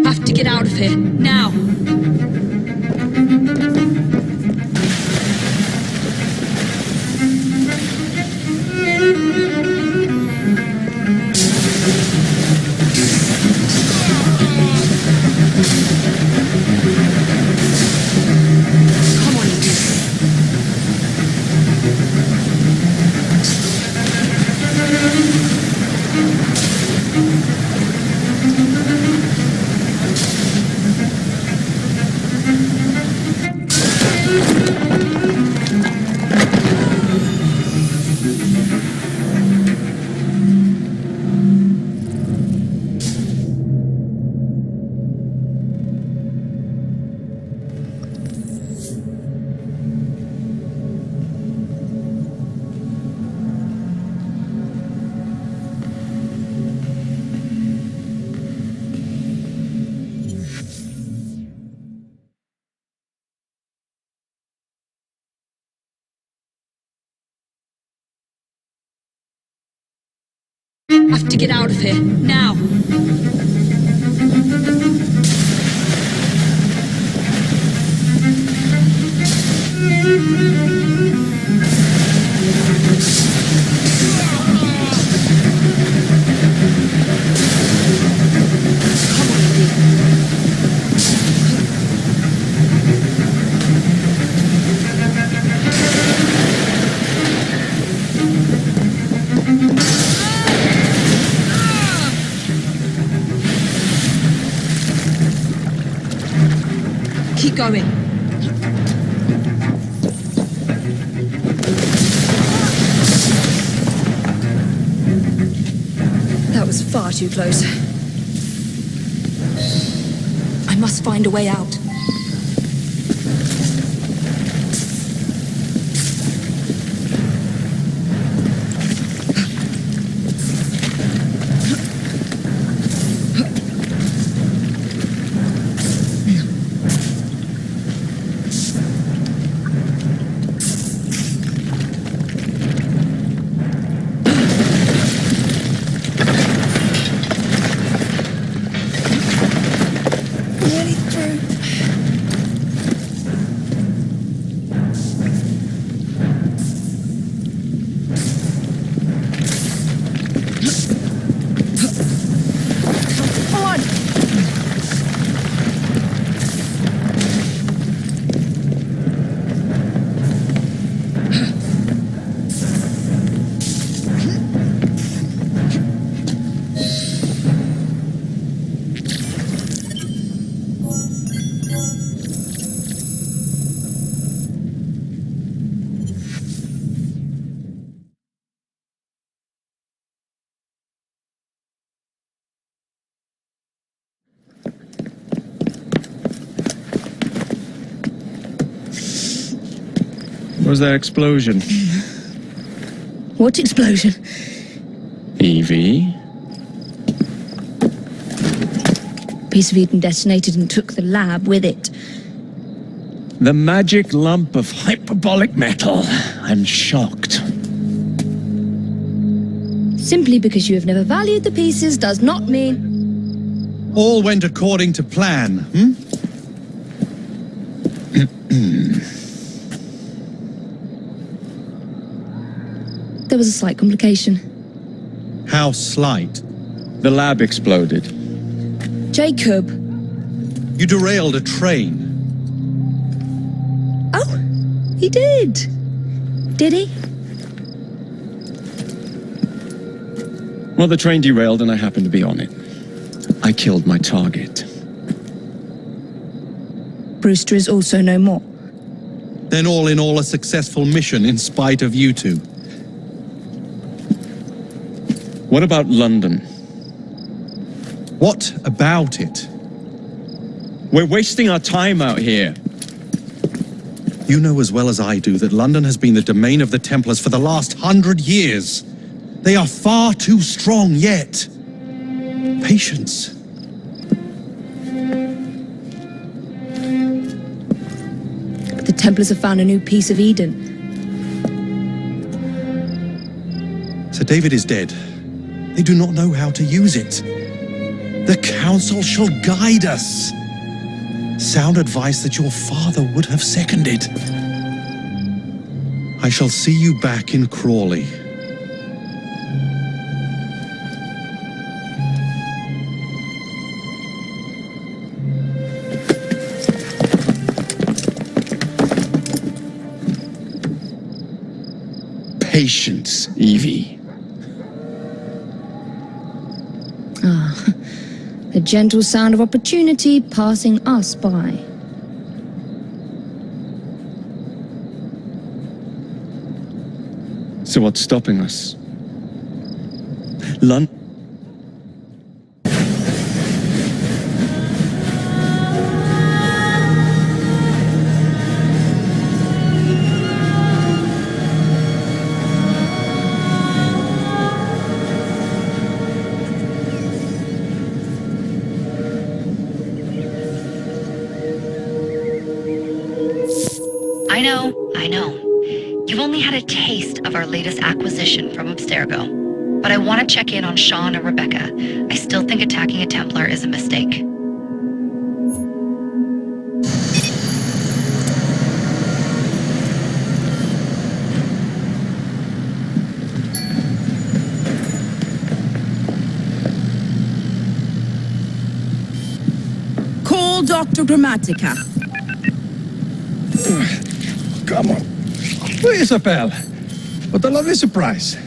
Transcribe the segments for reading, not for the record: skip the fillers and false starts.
Have to get out of here, now! Come on, have to get out of here, now! Keep going. That was far too close. I must find a way out. What was that explosion? What explosion? Evie? Piece of Eden detonated and took the lab with it. The magic lump of hyperbolic metal. I'm shocked. Simply because you have never valued the pieces does not mean... All went according to plan, There was a slight complication. How slight? The lab exploded. Jacob. You derailed a train. Oh, He did. Did he? Well, the train derailed and I happened to be on it. I killed my target. Brewster is also no more. Then all in all a successful mission in spite of you two. What about London? What about it? We're wasting our time out here. You know as well as I do that London has been the domain of the Templars for the last 100 years. They are far too strong yet. Patience. The Templars have found a new piece of Eden. Sir David is dead. They do not know how to use it. The Council shall guide us. Sound advice that your father would have seconded. I shall see you back in Crawley. Patience, Evie. The gentle sound of opportunity passing us by. So what's stopping us? London? I know. You've only had a taste of our latest acquisition from Abstergo. But I want to check in on Sean and Rebecca. I still think attacking a Templar is a mistake. Call Dr. Grammatica. Come on. Please, Isabel. What a lovely surprise.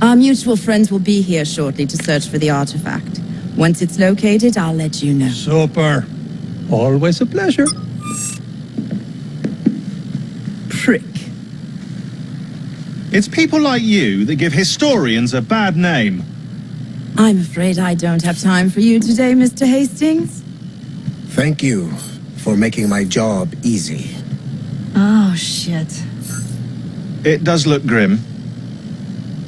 Our mutual friends will be here shortly to search for the artifact. Once it's located, I'll let you know. Super. Always a pleasure. Prick. It's people like you that give historians a bad name. I'm afraid I don't have time for you today, Mr. Hastings. Thank you for making my job easy. Oh, shit. It does look grim.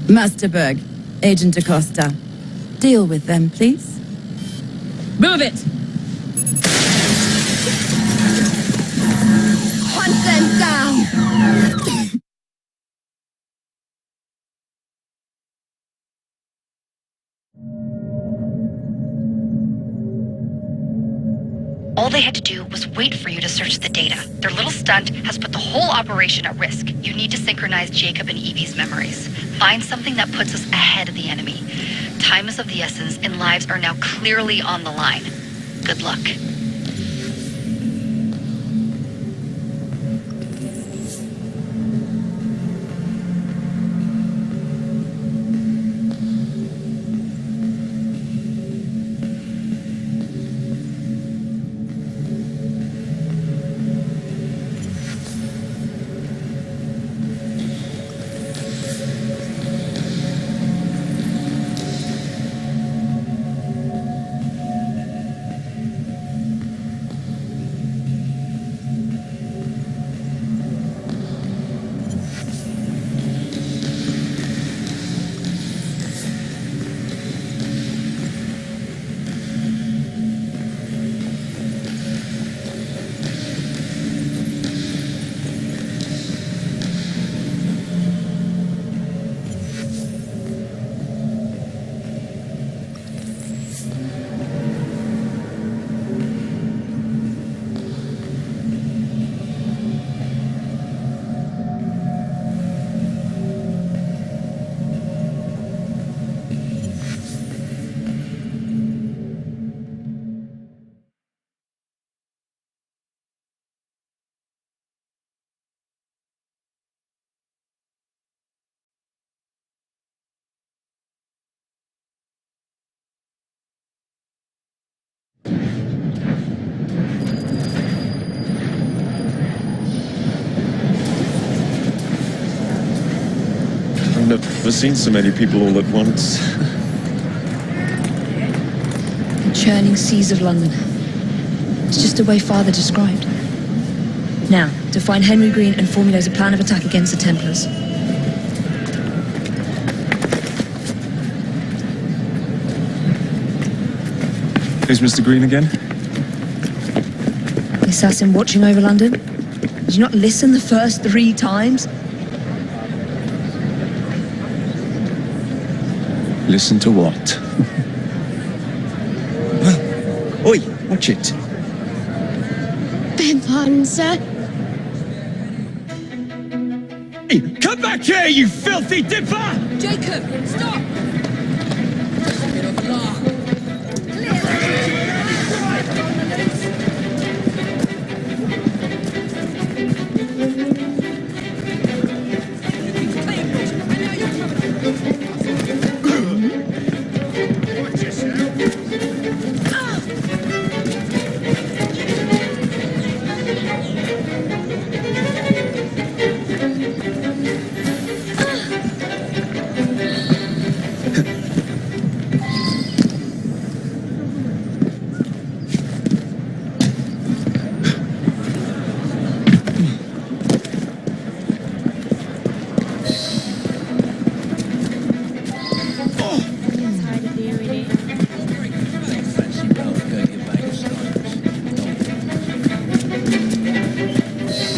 Masterberg, Agent Acosta. Deal with them, please. Move it! Hunt them down! All they had to do was wait for you to search the data. Their little stunt has put the whole operation at risk. You need to synchronize Jacob and Evie's memories. Find something that puts us ahead of the enemy. Time is of the essence, and lives are now clearly on the line. Good luck. never seen so many people all at once. Churning seas of London. It's just the way Father described. Now, to find Henry Green and formulate a plan of attack against the Templars. Who's Mr. Green again? The assassin watching over London? Did you not listen the first 3 times? Listen to what? Oi, watch it. Beg pardon, sir. Hey, come back here, you filthy dipper! Jacob, stop!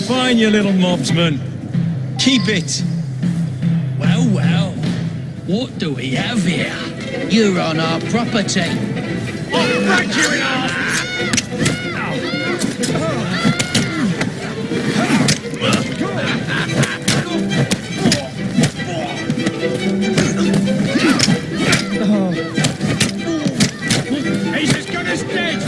Fine, you little mobsman. Keep it. Well, well. What do we have here? You're on our property. I'll break you in half! He's as good as dead!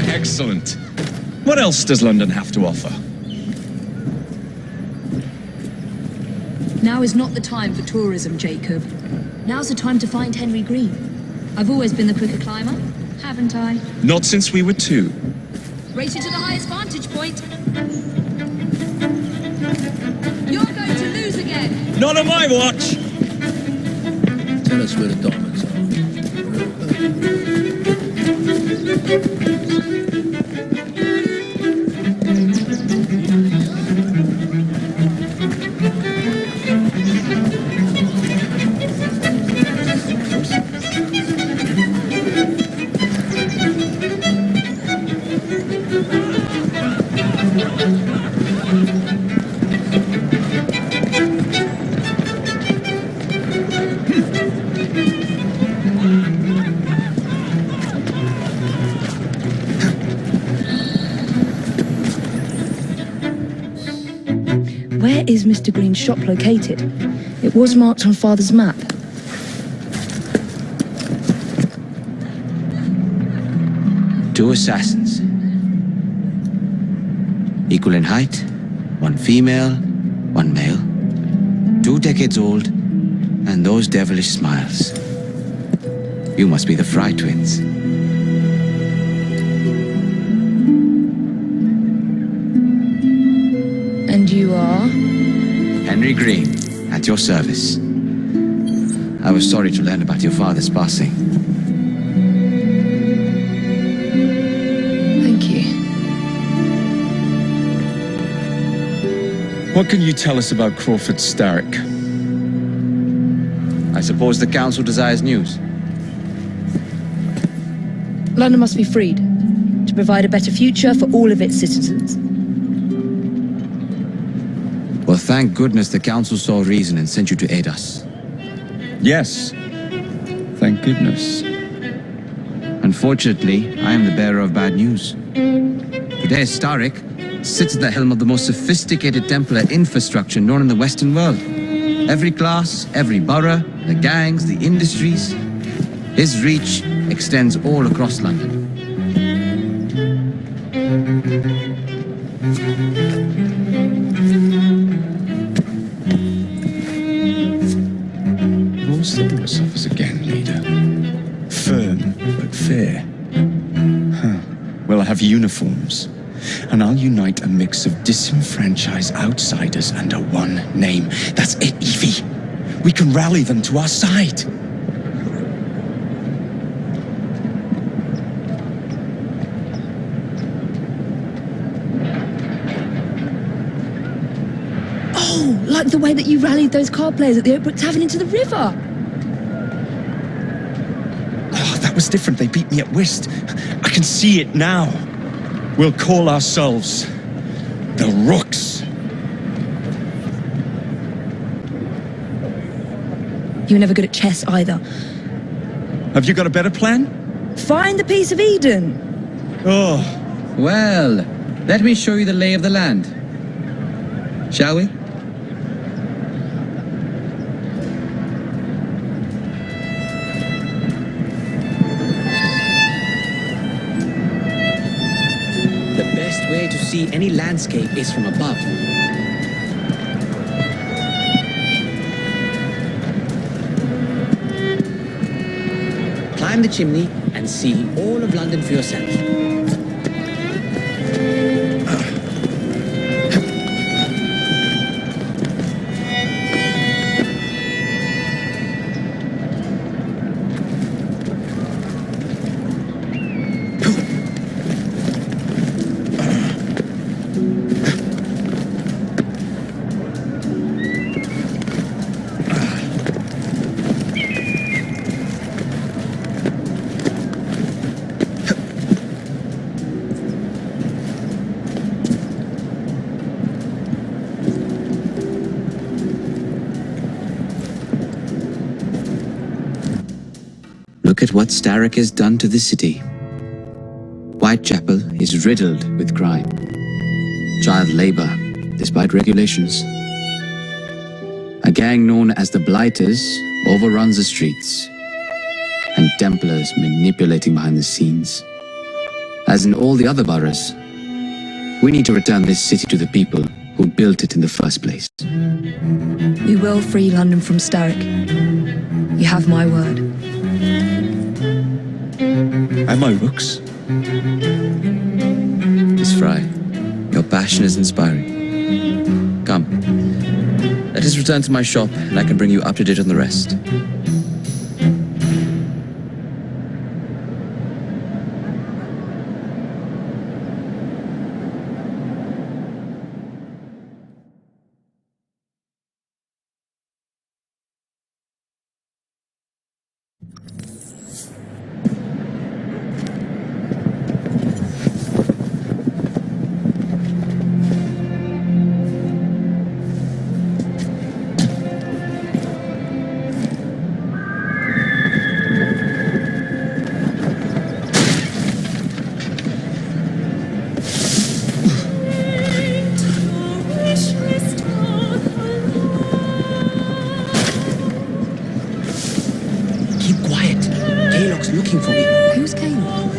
Excellent. What else does London have to offer? Now is not the time for tourism, Jacob. Now's the time to find Henry Green. I've always been the quicker climber, haven't I? Not since we were 2. Race you to the highest vantage point. You're going to lose again. Not on my watch! Tell us where the diamonds are. Where is Mr. Green's shop located? It was marked on Father's map. Two assassins. Equal in height, one female, one male. 2 decades old, and those devilish smiles. You must be the Fry twins. And you are? Henry Green, at your service. I was sorry to learn about your father's passing. Thank you. What can you tell us about Crawford Starrick? I suppose the council desires news. London must be freed to provide a better future for all of its citizens. Well, thank goodness the council saw reason and sent you to aid us. Yes. Thank goodness. Unfortunately, I am the bearer of bad news. Today, Starrick sits at the helm of the most sophisticated Templar infrastructure known in the Western world. Every class, every borough, the gangs, the industries. His reach extends all across London. What's the worst of us again, leader? Firm, but fair. uniforms, and I'll unite a mix of disenfranchised outsiders under one name. That's it, Evie. We can rally them to our side. Oh, like the way that you rallied those card players at the Oakbrook Tavern into the river. Oh, that was different. They beat me at whist. I can see it now. We'll call ourselves the Rooks. You were never good at chess either. Have you got a better plan? Find the piece of Eden. Oh, Well, let me show you the lay of the land. Shall we? The best way to see any landscape is from above. Climb the chimney and see all of London for yourself. Look at what Starrick has done to the city. Whitechapel is riddled with crime. Child labor, despite regulations. A gang known as the Blighters overruns the streets. And Templars manipulating behind the scenes. As in all the other boroughs, we need to return this city to the people who built it in the first place. We will free London from Starrick. You have my word. and my Rooks. Miss Fry, your passion is inspiring. Come, let us return to my shop and I can bring you up to date on the rest.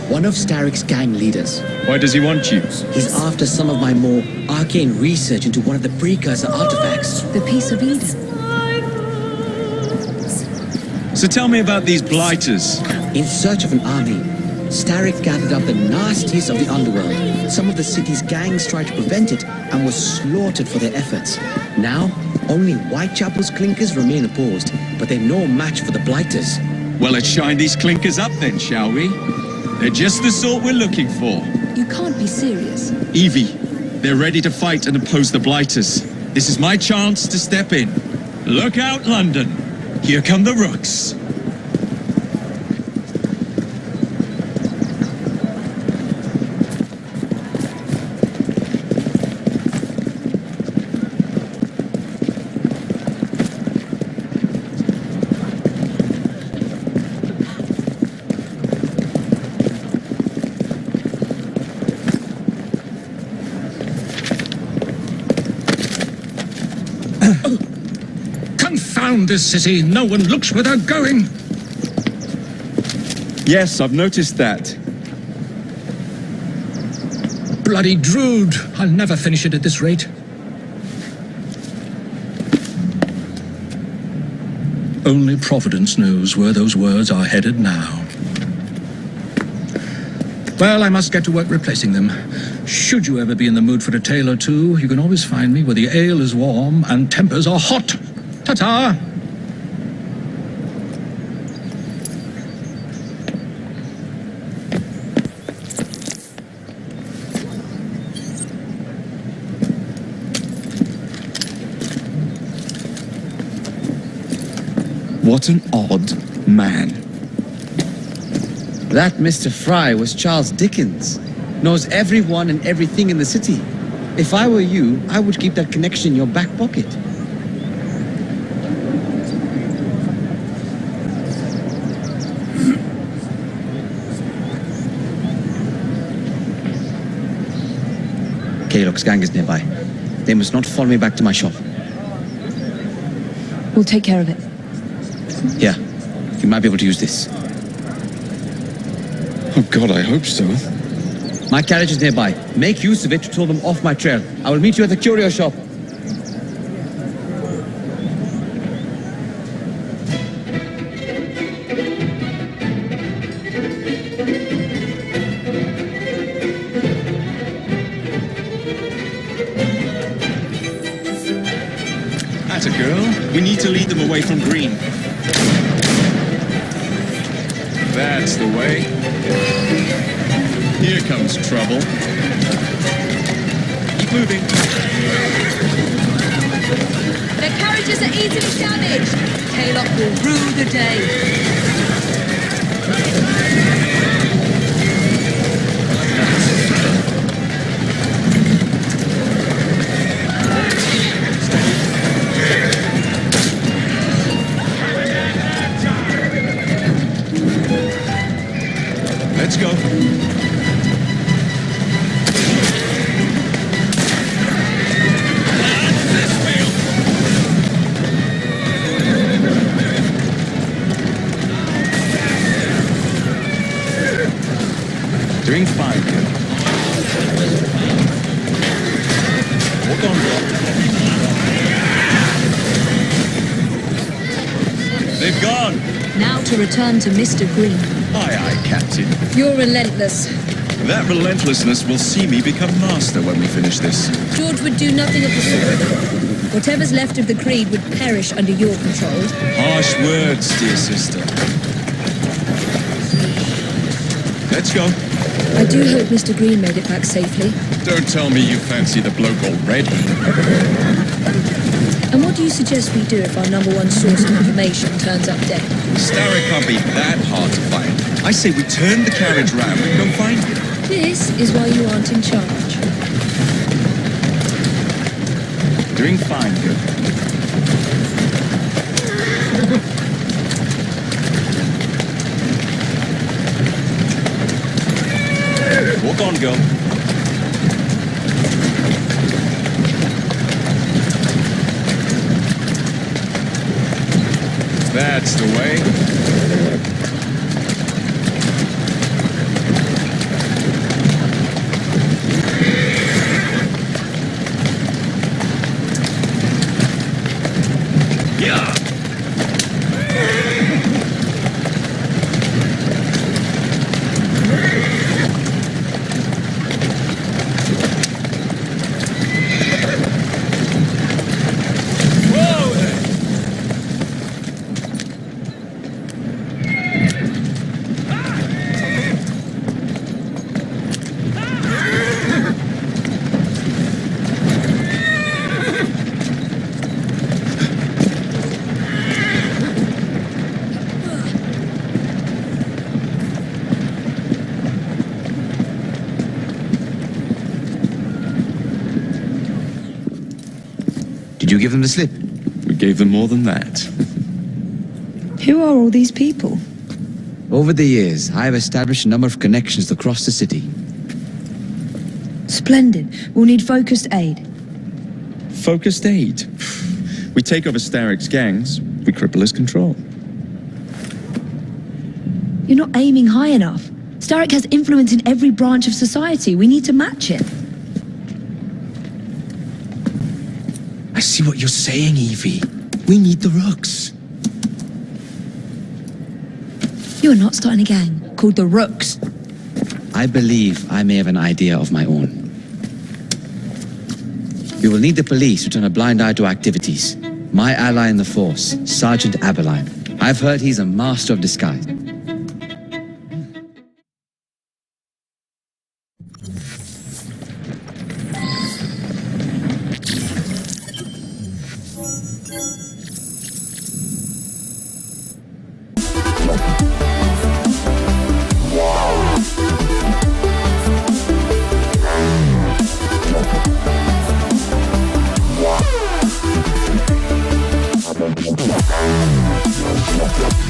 One of Starrick's gang leaders. Why does he want you? He's after some of my more arcane research into one of the precursor artifacts. The piece of Eden. So tell me about these blighters. In search of an army, Starrick gathered up the nastiest of the underworld. Some of the city's gangs tried to prevent it and were slaughtered for their efforts. Now, only Whitechapel's clinkers remain opposed, but they're no match for the blighters. Well, let's shine these clinkers up then, shall we? They're just the sort we're looking for. You can't be serious. Evie, they're ready to fight and oppose the blighters. This is my chance to step in. Look out, London. Here come the Rooks. Confound this city! No one looks where they're going! Yes, I've noticed that. Bloody Drood! I'll never finish it at this rate. Only Providence knows where those words are headed now. Well, I must get to work replacing them. Should you ever be in the mood for a tale or two, you can always find me where the ale is warm and tempers are hot. Ta-ta! What an odd man. That Mr. Fry was Charles Dickens. Knows everyone and everything in the city. If I were you, I would keep that connection in your back pocket. Kaylock's gang is nearby. They must not follow me back to my shop. We'll take care of it. Here, you might be able to use this. Oh God, I hope so. My carriage is nearby. Make use of it to throw them off my trail. I will meet you at the curio shop. That's a girl. We need to lead them away from green. That's the way. Here comes trouble. Keep moving. Their carriages are easily damaged. Kaylock will rue the day. Let's go. Doing fine, kid. Walk on, Bob. They've gone. Now to return to Mr. Green. Aye, aye, Captain. You're relentless. That relentlessness will see me become master when we finish this. George would do nothing of the sort. Whatever's left of the Creed would perish under your control. Harsh words, dear sister. Let's go. I do hope Mr. Green made it back safely. Don't tell me you fancy the bloke already. And what do you suggest we do if our number one source of information turns up dead? Starrick can't be that hard to find. I say we turn the carriage round and go find him. This is why you aren't in charge. Doing fine, girl. Walk on, girl. That's the way. Did you give them the slip? We gave them more than that. Who are all these people? Over the years, I have established a number of connections across the city. Splendid. We'll need focused aid. Focused aid. We take over Starrick's gangs, we cripple his control. You're not aiming high enough. Starrick has influence in every branch of society. We need to match it. I see what you're saying, Evie. We need the Rooks. You are not starting a gang called the Rooks. I believe I may have an idea of my own. We will need the police to turn a blind eye to activities. My ally in the force, Sergeant Aberline. I've heard he's a master of disguise. Yeah.